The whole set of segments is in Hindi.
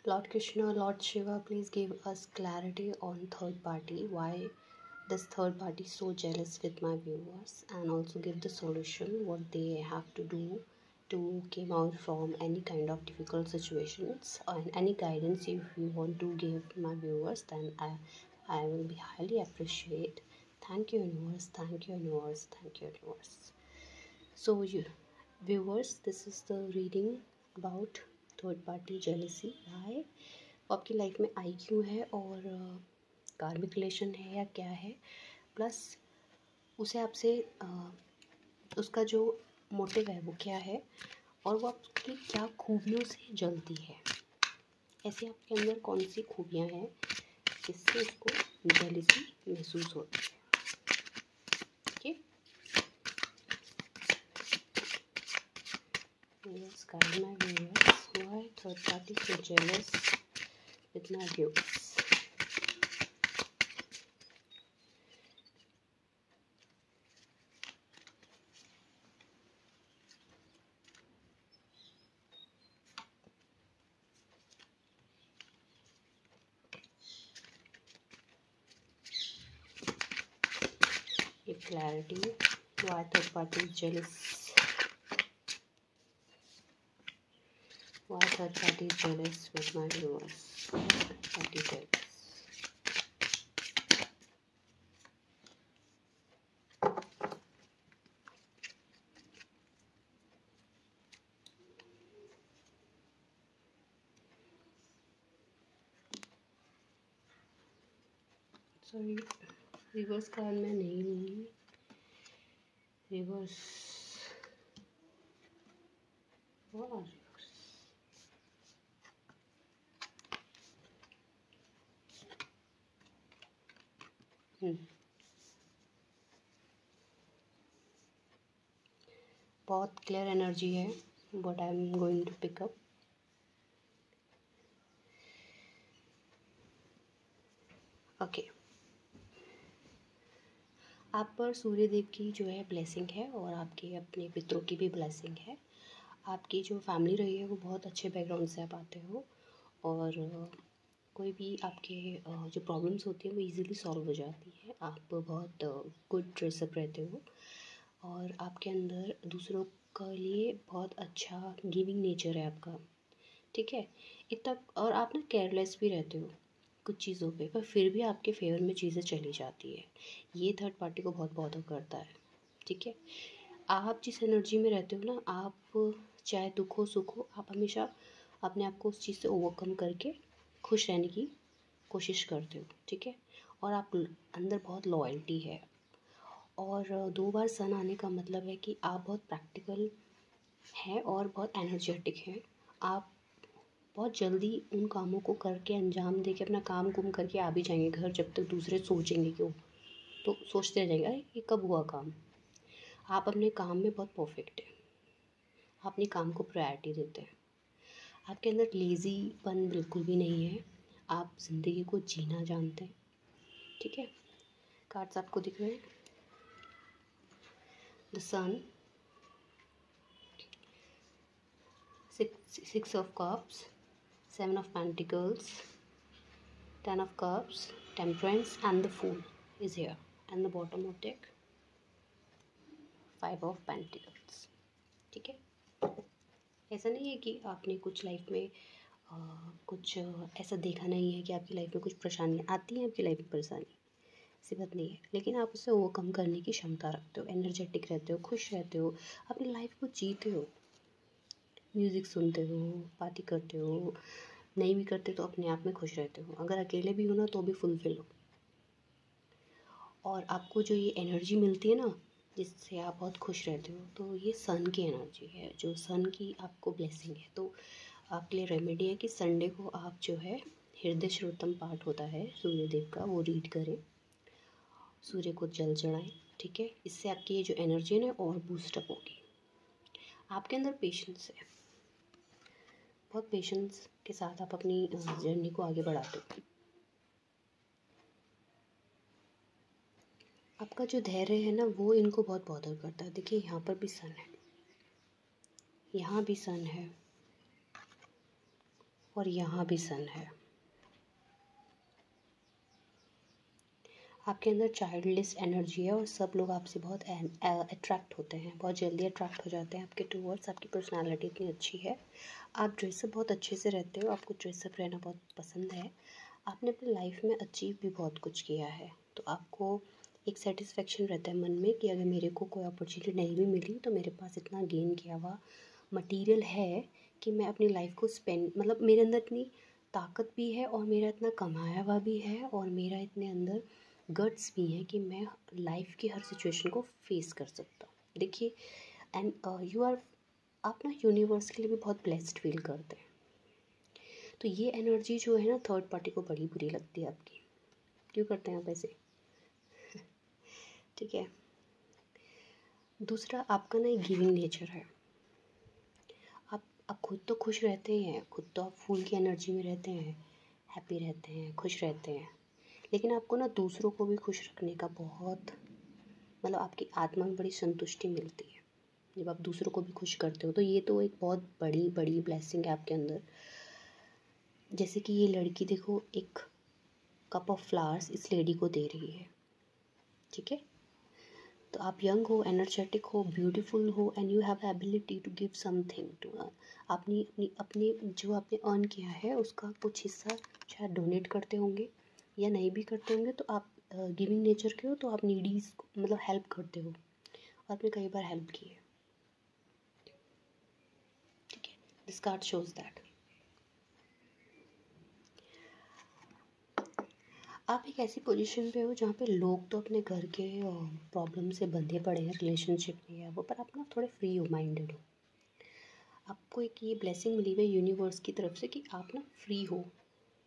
Lord Krishna, Lord Shiva, please give us clarity on third party. Why this third party so jealous with my viewers, and also give the solution what they have to do to come out from any kind of difficult situations, and any guidance if you want to give my viewers, then I will be highly appreciate. Thank you universe, thank you universe, thank you universe. So you viewers, this is the reading about third party jealousy है, वो आपकी लाइफ में आई क्यों है और कार्मिक रिलेशन है या क्या है, प्लस उसे आपसे उसका जो मोटिव है वो क्या है, और वो आपकी क्या खूबियों से जलती है। ऐसी आपके अंदर कौन सी खूबियाँ हैं जिससे उसको जेलसी महसूस होती है। ठीक है, yes, guide my viewers. Why third party so jealous with my viewers? Give clarity. Why third party is jealous? Why third party is jealous with my viewers? Third party jealous. Sorry, reverse card मैं नहीं लूँगी। रिवर्स बहुत क्लियर एनर्जी है but I am going to pick up. Okay, आप पर सूर्य देव की जो है ब्लेसिंग है और आपके अपने पितरों की भी ब्लेसिंग है। आपकी जो फैमिली रही है वो बहुत अच्छे बैकग्राउंड से आप आते हो, और कोई भी आपके जो प्रॉब्लम्स होती है वो इजीली सॉल्व हो जाती है। आप बहुत गुड ड्रेसअप रहते हो, और आपके अंदर दूसरों के लिए बहुत अच्छा गिविंग नेचर है आपका। ठीक है, इतना, और आप ना केयरलेस भी रहते हो कुछ चीज़ों पे, पर फिर भी आपके फेवर में चीज़ें चली जाती है। ये थर्ड पार्टी को बहुत बॉदर करता है। ठीक है, आप जिस एनर्जी में रहते हो ना, आप चाहे दुख हो सुख हो, आप हमेशा अपने आप को उस चीज़ से ओवरकम करके खुश रहने की कोशिश करते हो। ठीक है, और आप अंदर बहुत लॉयल्टी है, और 2 बार सन आने का मतलब है कि आप बहुत प्रैक्टिकल हैं और बहुत एनर्जेटिक हैं। आप बहुत जल्दी उन कामों को करके अंजाम दे के अपना काम कुम करके आ भी जाएंगे घर, जब तक दूसरे सोचेंगे क्यों, तो सोचते रह जाएंगे अरे ये कब हुआ काम। आप अपने काम में बहुत परफेक्ट हैं, आप अपने काम को प्रायोरिटी देते हैं। आपके अंदर लेज़ीपन बिल्कुल भी नहीं है, आप ज़िंदगी को जीना जानते हैं। ठीक है, कार्ड्स आपको दिख रहे हैं, the sun, 6 of cups, 7 of pentacles, 10 of cups, temperance, and the fool is here, and the bottom of deck 5 of pentacles. ठीक है, ऐसा नहीं है कि आपने कुछ लाइफ में कुछ ऐसा देखा नहीं है कि आपकी लाइफ में कुछ परेशानियाँ आती हैं। आपकी लाइफ में परेशानी ऐसी बात नहीं है, लेकिन आप उसे ओवरकम करने की क्षमता रखते हो, एनर्जेटिक रहते हो, खुश रहते हो, अपनी लाइफ को जीते हो, म्यूज़िक सुनते हो, पार्टी करते हो, नहीं भी करते तो अपने आप में खुश रहते हो, अगर अकेले भी हो ना तो भी फुलफिल हो। और आपको जो ये एनर्जी मिलती है ना जिससे आप बहुत खुश रहते हो, तो ये सन की एनर्जी है, जो सन की आपको ब्लेसिंग है। तो आपके लिए रेमेडी है कि संडे को आप जो है हृदय श्रोतम पाठ होता है सूर्यदेव का, वो रीड करें, सूर्य को जल चढ़ाएं। ठीक है, इससे आपकी ये जो एनर्जी है ना और बूस्टअप होगी। आपके अंदर पेशेंस है, बहुत पेशेंस के साथ आप अपनी जर्नी को आगे बढ़ाते हो। आपका जो धैर्य है ना वो इनको बहुत बॉदर करता है। देखिए यहाँ पर भी सन है, यहाँ भी सन है, और यहाँ भी सन है। आपके अंदर चाइल्डलेस एनर्जी है और सब लोग आपसे बहुत अट्रैक्ट होते हैं, बहुत जल्दी अट्रैक्ट हो जाते हैं आपके टूवर्ड्स। आपकी पर्सनालिटी इतनी अच्छी है, आप ड्रेसअप बहुत अच्छे से रहते हो, आपको ड्रेसअप रहना बहुत पसंद है। आपने अपनी लाइफ में अचीव भी बहुत कुछ किया है, तो आपको एक सेटिस्फेक्शन रहता है मन में कि अगर मेरे को कोई अपॉर्चुनिटी नहीं भी मिली तो मेरे पास इतना गेन किया हुआ मटेरियल है कि मैं अपनी लाइफ को स्पेंड, मतलब मेरे अंदर इतनी ताकत भी है और मेरा इतना कमाया हुआ भी है और मेरा इतने अंदर गट्स भी हैं कि मैं लाइफ की हर सिचुएशन को फेस कर सकता हूँ। देखिए, एंड आप ना यूनिवर्स के लिए भी बहुत ब्लेस्ड फील करते हैं। तो ये एनर्जी जो है ना थर्ड पार्टी को बड़ी बुरी लगती है आपकी। क्यों करते हैं आप ऐसे? ठीक है। दूसरा, आपका ना एक गिविंग नेचर है। आप खुद तो खुश रहते ही हैं, खुद तो आप फूल की एनर्जी में रहते हैं, हैप्पी रहते हैं, खुश रहते हैं, लेकिन आपको ना दूसरों को भी खुश रखने का बहुत, मतलब आपकी आत्मा में बड़ी संतुष्टि मिलती है जब आप दूसरों को भी खुश करते हो। तो ये तो एक बहुत बड़ी बड़ी ब्लेसिंग है आपके अंदर। जैसे कि ये लड़की देखो, एक कप ऑफ फ्लावर्स इस लेडी को दे रही है, ठीक है। तो आप यंग हो, एनर्जेटिक हो, ब्यूटीफुल हो and you have ability to give something to, अपनी अपनी अपने जो आपने अर्न किया है उसका कुछ हिस्सा शायद डोनेट करते होंगे या नहीं भी करते होंगे। तो आप गिविंग नेचर के हो, तो आप नीडीज मतलब हेल्प करते हो, और आपने कई बार हेल्प की है, ठीक है। दिस कार्ड शोज दैट आप एक ऐसी पोजीशन पे हो जहाँ पे लोग तो अपने घर के प्रॉब्लम से बंधे पड़े हैं, रिलेशनशिप में है वो, पर आप ना थोड़े फ्री हो, माइंडेड हो। आपको एक ये ब्लेसिंग मिली हुई है यूनिवर्स की तरफ से कि आप ना फ्री हो।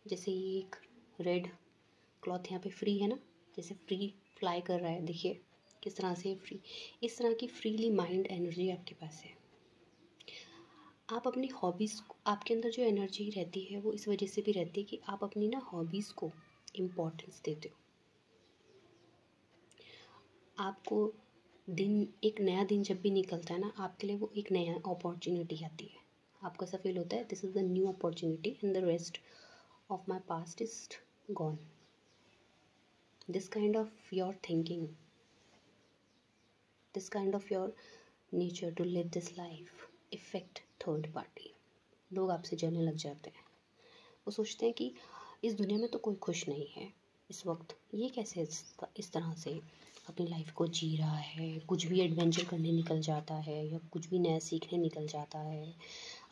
जैसे ये एक रेड क्लॉथ यहाँ पे फ्री है ना, जैसे फ्री फ्लाई कर रहा है, देखिए किस तरह से फ्री, इस तरह की फ्रीली माइंड एनर्जी आपके पास है। आप अपनी हॉबीज़, आपके अंदर जो एनर्जी रहती है वो इस वजह से भी रहती है कि आप अपनी ना हॉबीज़ को इम्पोर्टेंस देते हो। आपको दिन, एक नया दिन जब भी निकलता है ना आपके लिए, वो एक नया अपॉर्चुनिटी आती है। आपको ऐसा फील होता है this is the new opportunity and the rest of my past is gone. This kind of your thinking, this kind of your nature to live this life effect third party. लोग आपसे जलने लग जाते हैं, वो सोचते हैं कि इस दुनिया में तो कोई खुश नहीं है इस वक्त, ये कैसे इस तरह से अपनी लाइफ को जी रहा है, कुछ भी एडवेंचर करने निकल जाता है या कुछ भी नया सीखने निकल जाता है,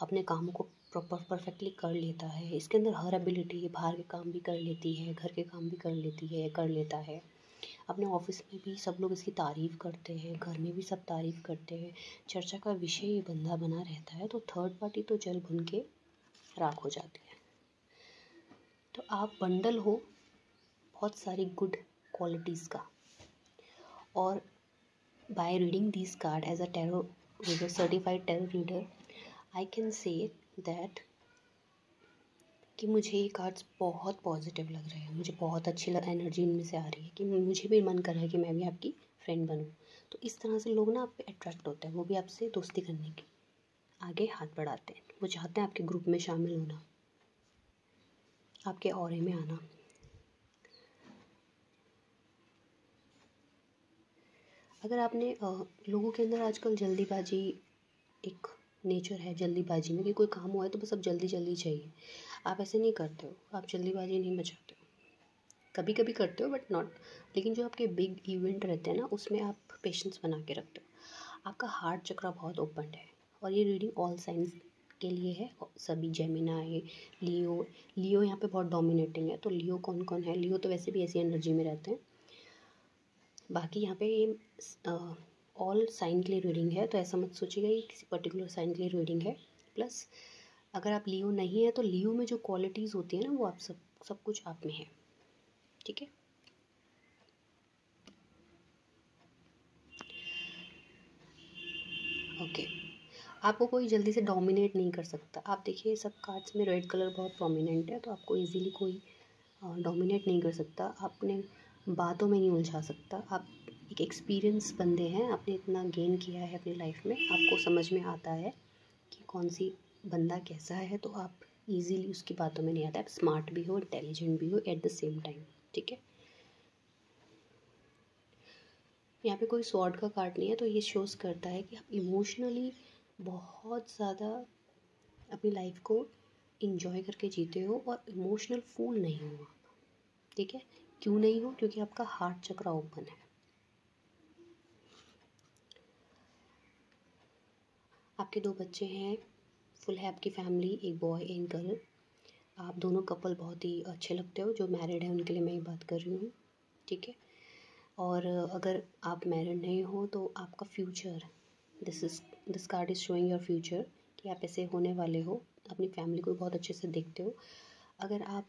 अपने कामों को प्रॉपर परफेक्टली कर लेता है, इसके अंदर हर एबिलिटी है, बाहर के काम भी कर लेती है, घर के काम भी कर लेती है, कर लेता है, अपने ऑफिस में भी सब लोग इसकी तारीफ़ करते हैं, घर में भी सब तारीफ़ करते हैं, चर्चा का विषय ये बंदा बना रहता है। तो थर्ड पार्टी तो जल भुन के राख हो जाती है। तो आप बंडल हो बहुत सारी गुड क्वालिटीज़ का, और by reading this card as a tarot reader, certified tarot reader, I can say that कि मुझे ये कार्ड्स बहुत पॉजिटिव लग रहे हैं, मुझे बहुत अच्छी एनर्जी इनमें से आ रही है कि मुझे भी मन कर रहा है कि मैं भी आपकी फ्रेंड बनूं। तो इस तरह से लोग ना आप पे अट्रैक्ट होते हैं, वो भी आपसे दोस्ती करने की आगे हाथ बढ़ाते हैं, वो चाहते हैं आपके ग्रुप में शामिल होना, आपके ऑरे में आना। अगर आपने लोगों के अंदर आजकल जल्दीबाजी एक नेचर है, जल्दीबाजी में कि कोई काम हुआ है तो बस अब जल्दी जल्दी चाहिए, आप ऐसे नहीं करते हो, आप जल्दीबाजी नहीं मचाते हो, कभी कभी करते हो बट नॉट, लेकिन जो आपके बिग इवेंट रहते हैं ना उसमें आप पेशेंस बना के रखते हो। आपका हार्ट चक्र बहुत ओपन है, और ये रीडिंग ऑल साइंस के लिए है, सभी जेमिनाई, लियो, लियो यहाँ पे बहुत डोमिनेटिंग है। तो लियो कौन कौन है? लियो तो वैसे भी ऐसी एनर्जी में रहते हैं। बाकी यहाँ पे ये ऑल साइन के लिए रीडिंग है, तो ऐसा मत सोचिएगा ये किसी पर्टिकुलर साइन के लिए रीडिंग है। प्लस अगर आप लियो नहीं है तो लियो में जो क्वालिटीज़ होती है ना वो आप सब कुछ आप में है, ठीक है। ओके, आपको कोई जल्दी से डोमिनेट नहीं कर सकता। आप देखिए सब कार्ड्स में रेड कलर बहुत प्रोमिनेंट है, तो आपको इजीली कोई डोमिनेट नहीं कर सकता, आपने बातों में नहीं उलझा सकता। आप एक एक्सपीरियंस बंदे हैं, आपने इतना गेन किया है अपनी लाइफ में, आपको समझ में आता है कि कौन सी बंदा कैसा है, तो आप ईजीली उसकी बातों में नहीं आता। आप स्मार्ट भी हो, इंटेलिजेंट भी हो एट द सेम टाइम, ठीक है। यहाँ पे कोई स्वॉर्ड का कार्ड नहीं है, तो ये शोज करता है कि आप इमोशनली बहुत ज़्यादा अपनी लाइफ को इंजॉय करके जीते हो और इमोशनल फूल नहीं हो आप, ठीक है। क्यों नहीं हो? क्योंकि आपका हार्ट चक्र ओपन है। आपके 2 बच्चे हैं, फुल है आपकी फैमिली, एक बॉय एंड गर्ल। आप दोनों कपल बहुत ही अच्छे लगते हो। जो मैरिड है उनके लिए मैं ये बात कर रही हूँ, ठीक है। और अगर आप मैरिड नहीं हो तो आपका future, this card is showing your future, कि आप ऐसे होने वाले हो, अपनी फैमिली को बहुत अच्छे से देखते हो। अगर आप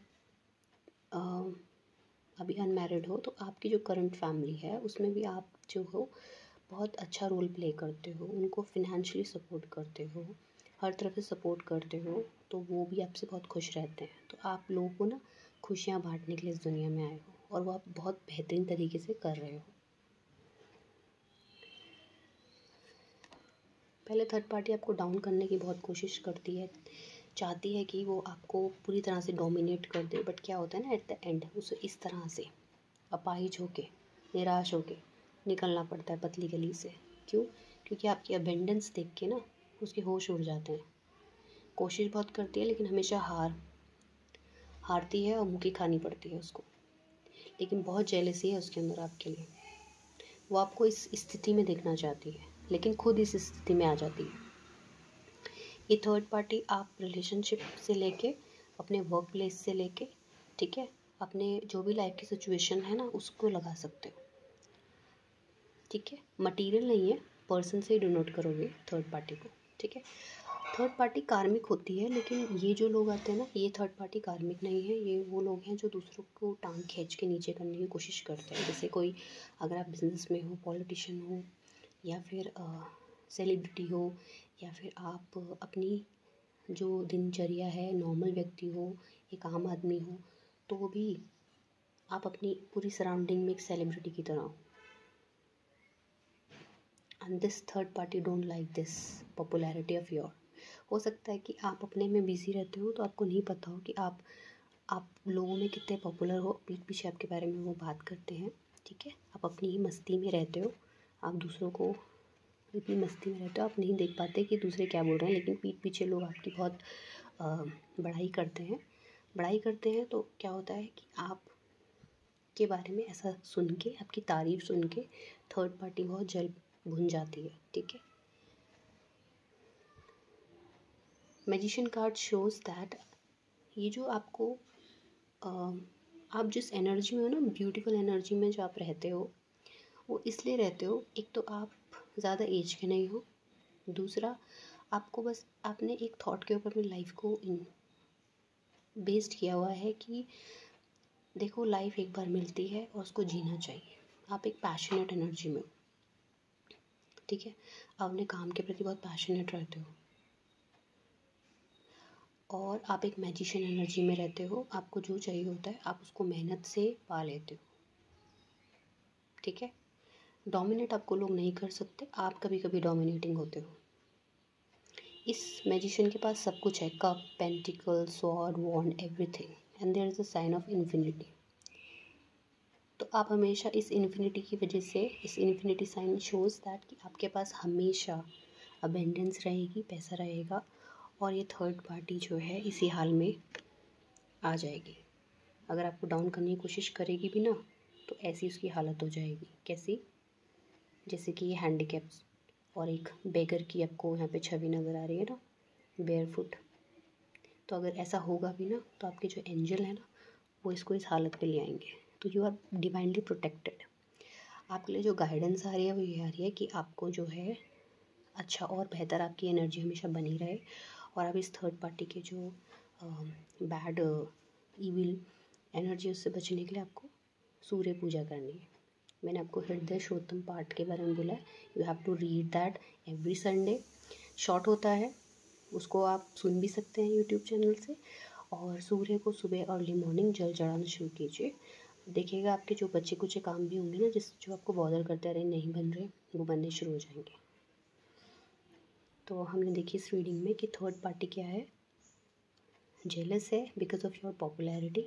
अभी अनमैरिड हो तो आपकी जो करंट फैमिली है उसमें भी आप जो हो बहुत अच्छा रोल प्ले करते हो, उनको फिनेंशियली सपोर्ट करते हो, हर तरफ से सपोर्ट करते हो, तो वो भी आपसे बहुत खुश रहते हैं। तो आप लोगों को ना खुशियाँ बांटने के लिए इस दुनिया में आए हो और वो आप बहुत बेहतरीन तरीके से कर रहे हो। पहले थर्ड पार्टी आपको डाउन करने की बहुत कोशिश करती है, चाहती है कि वो आपको पूरी तरह से डोमिनेट कर दे, बट क्या होता है ना, एट द एंड उसे इस तरह से अपाहिज होके, निराश होके निकलना पड़ता है पतली गली से। क्यों? क्योंकि आपकी अबेंडेंस देख के ना उसके होश उड़ जाते हैं। कोशिश बहुत करती है लेकिन हमेशा हारती है और मुँह खानी पड़ती है उसको। लेकिन बहुत जेलसी है उसके अंदर आपके लिए। वो आपको इस स्थिति में देखना चाहती है लेकिन खुद इस स्थिति में आ जाती है। ये थर्ड पार्टी आप रिलेशनशिप से लेके, अपने वर्क प्लेस से लेके, ठीक है, अपने जो भी लाइफ की सिचुएशन है ना उसको लगा सकते हो, ठीक है। मटेरियल नहीं है, पर्सन से ही डिनोट करोगे थर्ड पार्टी को, ठीक है। थर्ड पार्टी कार्मिक होती है, लेकिन ये जो लोग आते हैं ना, ये थर्ड पार्टी कार्मिक नहीं है। ये वो लोग हैं जो दूसरों को टांग खींच के नीचे करने की कोशिश करते हैं। जैसे कोई, अगर आप बिजनेस में हो, पॉलिटिशियन हो, या फिर सेलिब्रिटी हो, या फिर आप अपनी जो दिनचर्या है, नॉर्मल व्यक्ति हो, एक आम आदमी हो, तो भी आप अपनी पूरी सराउंडिंग में एक सेलिब्रिटी की तरह हो। And this third party don't like this popularity of your. हो सकता है कि आप अपने में बिजी रहते हो तो आपको नहीं पता हो कि आप लोगों में कितने पॉपुलर हो। पीठ पीछे आपके बारे में वो बात करते हैं, ठीक है। आप अपनी ही मस्ती में रहते हो, आप दूसरों को इतनी मस्ती में रहते हो, आप नहीं देख पाते कि दूसरे क्या बोल रहे हैं, लेकिन पीठ पीछे लोग आपकी बहुत बड़ाई करते हैं। बड़ाई करते हैं तो क्या होता है कि आप के बारे में ऐसा सुन के, आपकी तारीफ सुन के थर्ड पार्टी बहुत जल्द भुन जाती है, ठीक है। मैजिशियन कार्ड शोज दैट ये जो आपको आप जिस एनर्जी में हो ना, ब्यूटीफुल एनर्जी में जो आप रहते हो, वो इसलिए रहते हो, एक तो आप ज़्यादा एज के नहीं हो, दूसरा आपको बस आपने एक थॉट के ऊपर अपनी लाइफ को बेस्ड किया हुआ है कि देखो लाइफ एक बार मिलती है और उसको जीना चाहिए। आप एक पैशनेट एनर्जी में हो, ठीक है। आप अपने काम के प्रति बहुत पैशनेट रहते हो और आप एक मैजिशियन एनर्जी में रहते हो। आपको जो चाहिए होता है आप उसको मेहनत से पा लेते हो, ठीक है। डोमिनेट आपको लोग नहीं कर सकते, आप कभी कभी डोमिनेटिंग होते हो। इस मैजिशियन के पास सब कुछ है, cup, pentacle, sword, wand, everything, and there is a sign of infinity. तो आप हमेशा इस इन्फिनिटी की वजह से, इस इन्फिनिटी साइन शोज दैट कि आपके पास हमेशा अबेंडेंस रहेगी, पैसा रहेगा, और ये थर्ड पार्टी जो है इसी हाल में आ जाएगी। अगर आपको डाउन करने की कोशिश करेगी भी ना तो ऐसी उसकी हालत हो जाएगी। कैसी? जैसे कि ये हैंडीकैप्स और एक बेगर की आपको यहाँ पे छवि नज़र आ रही है ना, बेयरफुट। तो अगर ऐसा होगा भी ना तो आपके जो एंजल है ना वो इसको इस हालत पे ले आएंगे। तो यू आर डिवाइनली प्रोटेक्टेड। आपके लिए जो गाइडेंस आ रही है वो ये आ रही है कि आपको जो है अच्छा और बेहतर, आपकी एनर्जी हमेशा बनी रहे और आप इस थर्ड पार्टी के जो बैड ईविल एनर्जी उससे बचने के लिए आपको सूर्य पूजा करनी है। मैंने आपको हृदय श्रोतम पाठ के बारे में बोला है, you have to read that every Sunday. Short होता है, उसको आप सुन भी सकते हैं यूट्यूब चैनल से। और सूर्य को सुबह अर्ली मॉर्निंग जल चढ़ाना शुरू कीजिए। देखिएगा आपके जो बच्चे कुछ काम भी होंगे ना, जो आपको बॉदर करते रहे नहीं बन रहे, वो बनने शुरू हो जाएंगे। तो हमने देखी इस रीडिंग में कि थर्ड पार्टी क्या है, jealous है because of your popularity,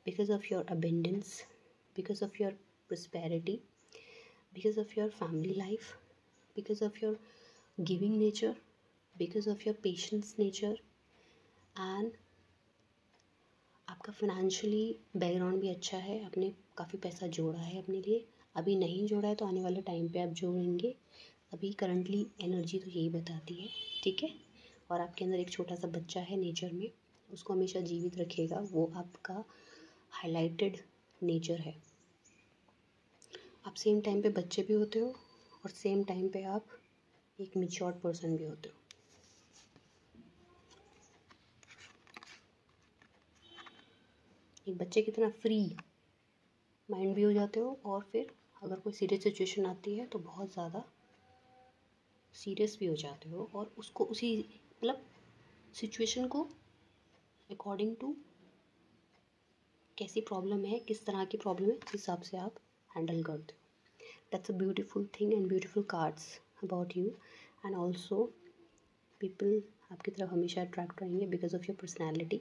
because of your abundance, because of your prosperity, because of your family life, because of your giving nature, because of your patience nature, and आपका फाइनेंशियली बैकग्राउंड भी अच्छा है, आपने काफ़ी पैसा जोड़ा है अपने लिए, अभी नहीं जोड़ा है तो आने वाले टाइम पे आप जोड़ेंगे, अभी करंटली एनर्जी तो यही बताती है, ठीक है। और आपके अंदर एक छोटा सा बच्चा है नेचर में, उसको हमेशा जीवित रखिएगा, वो आपका हाईलाइटेड नेचर है। आप सेम टाइम पे बच्चे भी होते हो और सेम टाइम पे आप एक मैच्योर्ड पर्सन भी होते हो। एक बच्चे की तरह फ्री माइंड भी हो जाते हो, और फिर अगर कोई सीरियस सिचुएशन आती है तो बहुत ज़्यादा सीरियस भी हो जाते हो, और उसको उसी मतलब सिचुएशन को अकॉर्डिंग टू कैसी प्रॉब्लम है, किस तरह की प्रॉब्लम है, उस हिसाब से आप हैंडल करते हो। That's a beautiful thing and beautiful cards about you, and also people आपकी तरफ हमेशा अट्रैक्ट रहेंगे बिकॉज ऑफ योर पर्सनैलिटी।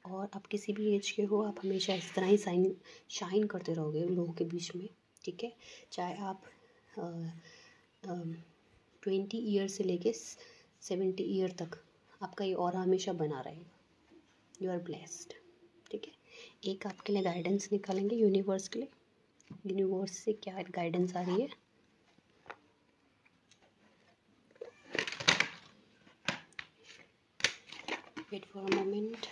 और आप किसी भी एज के हो, आप हमेशा इस तरह ही शाइन करते रहोगे लोगों के बीच में, ठीक है। चाहे आप 20 ईयर से लेके 70 ईयर तक आपका ये ऑरा हमेशा बना रहेगा। यू आर ब्लेस्ड, ठीक है। एक आपके लिए गाइडेंस निकालेंगे यूनिवर्स के लिए, यूनिवर्स से क्या गाइडेंस आ रही है। Wait for a moment.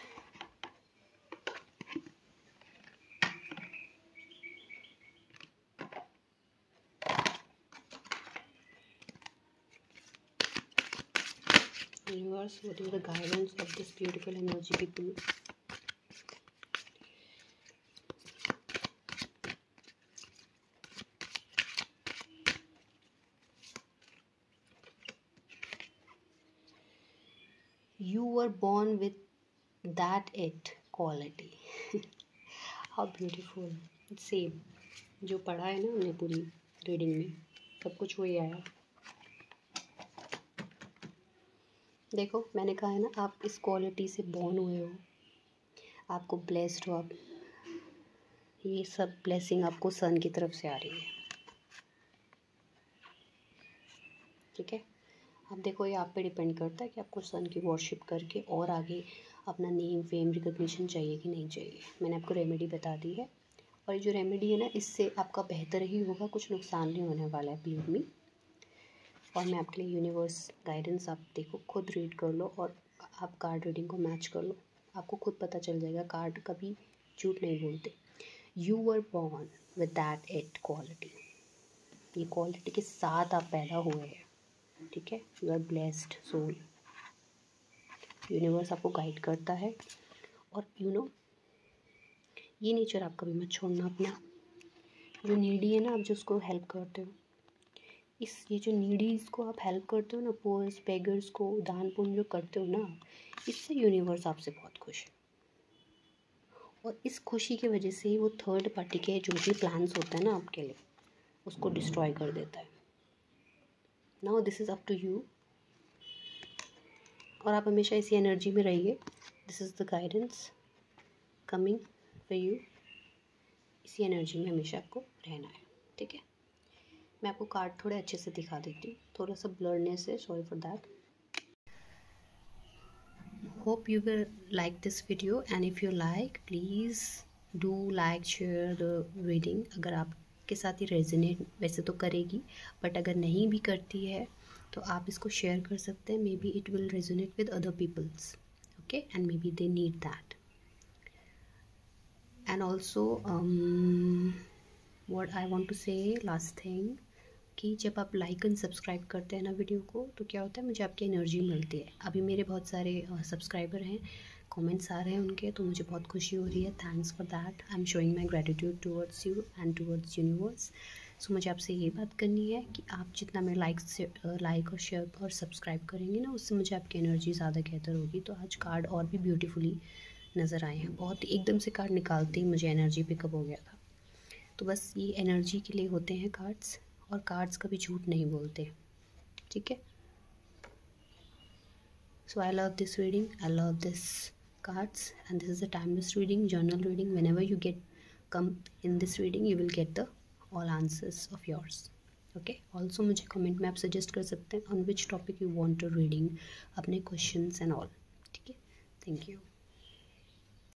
Universe, what is the guidance of this beautiful energy people? You were born with that it quality. How beautiful. Same जो पढ़ा है ना हमने पूरी रीडिंग में, सब कुछ वही आया। देखो मैंने कहा है ना, आप इस क्वालिटी से बॉर्न हुए हो, आपको ब्लेस्ड हो आप, ये सब ब्लेसिंग आपको सन की तरफ से आ रही है, ठीक है। आप देखो ये आप पे डिपेंड करता है कि आपको सन की वर्शिप करके और आगे अपना नेम फेम रिकग्निशन चाहिए कि नहीं चाहिए। मैंने आपको रेमेडी बता दी है, और ये जो रेमेडी है ना, इससे आपका बेहतर ही होगा, कुछ नुकसान नहीं होने वाला है, बिलीव मी। और मैं आपके लिए यूनिवर्स गाइडेंस आप देखो, खुद रीड कर लो, और आप कार्ड रीडिंग को मैच कर लो, आपको खुद पता चल जाएगा। कार्ड कभी झूठ नहीं बोलते। You were born with that it quality, ये क्वालिटी के साथ आप पैदा हुए हैं, ठीक है। You are blessed soul. Universe आपको गाइड करता है, और यू नो ये नेचर आप कभी मत छोड़ना अपना। जो नीडी है ना, आप जो उसको हेल्प करते हो, ये जो नीडीज़ को आप हेल्प करते हो ना, पुअर्स बेगर्स को दान पुण्य जो करते हो ना, इससे यूनिवर्स आपसे बहुत खुश है, और इस खुशी की वजह से ही वो थर्ड पार्टी के जो भी प्लान्स होते हैं ना आपके लिए, उसको डिस्ट्रॉय कर देता है। Now this is up to you, और आप हमेशा इसी एनर्जी में रहिए। This is the guidance coming for you, इसी एनर्जी में हमेशा आपको रहना है, ठीक है। मैं आपको कार्ड थोड़े अच्छे से दिखा देती हूँ, थोड़ा सा ब्लरनेस है, sorry for that. Hope you will like this video, and if you like please do like share the reading। अगर आपके साथ ही रेजोनेट वैसे तो करेगी, बट अगर नहीं भी करती है तो आप इसको शेयर कर सकते हैं, maybe it will resonate with other peoples, okay, and maybe they need that. And also what I want to say last thing, कि जब आप लाइक एंड सब्सक्राइब करते हैं ना वीडियो को, तो क्या होता है, मुझे आपकी एनर्जी मिलती है। अभी मेरे बहुत सारे सब्सक्राइबर हैं, कमेंट्स आ रहे हैं उनके, तो मुझे बहुत खुशी हो रही है। Thanks for that. I am showing my gratitude towards you and towards universe. So मुझे आपसे ये बात करनी है कि आप जितना मेरे लाइक और शेयर और सब्सक्राइब करेंगे ना, उससे मुझे आपकी एनर्जी ज़्यादा बेहतर होगी। तो आज कार्ड और भी ब्यूटीफुली नज़र आए हैं, बहुत एकदम से कार्ड निकालते ही मुझे एनर्जी पिकअप हो गया था। तो बस ये एनर्जी के लिए होते हैं कार्ड्स, और कार्ड्स कभी झूठ नहीं बोलते, ठीक है। So I love this reading, I love this cards, and this is a timeless reading, journal reading. Whenever you get come in this reading, you will get the all answers of yours. Okay, also मुझे कमेंट में आप सजेस्ट कर सकते हैं on which topic you want to reading, अपने क्वेश्चंस एंड ऑल. ठीक है, थैंक यू.